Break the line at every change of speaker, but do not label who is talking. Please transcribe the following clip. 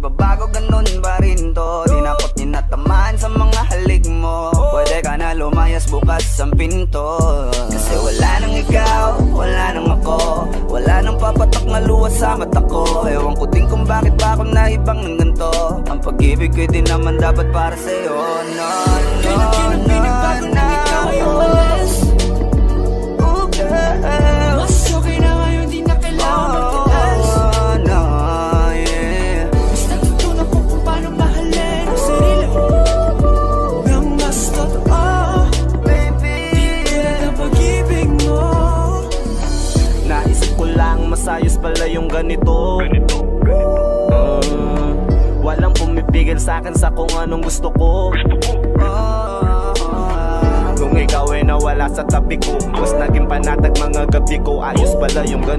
nagbabago, ganun ba rin to? Di na ko't ninatamaan sa mga halik mo. Pwede ka na lumayas, bukas ang pinto. Kasi wala nang ikaw, wala nang ako, wala nang papatak na luha sa mata ko. Ewan ko din kung bakit ba ako naibang ng ganito. Ang pag-ibig ko din naman dapat para sa'yo. No,
Kailan pinagbago nang ikaw ay umalis? Mas okay na ngayon, di na kailangan magtiis. Mas natutunan ko kung paano mahalin ang sarili nang mas totoo. Di tulad ng pag-ibig mo.
Naisip ko lang masayos pala yung ganito. Walang pumipigil sa'kin sa kung anong gusto ko. Kung ikaw ay nawala sa tabi ko, mas naging panatag mga gabi ko. Ayos pala yung ganito.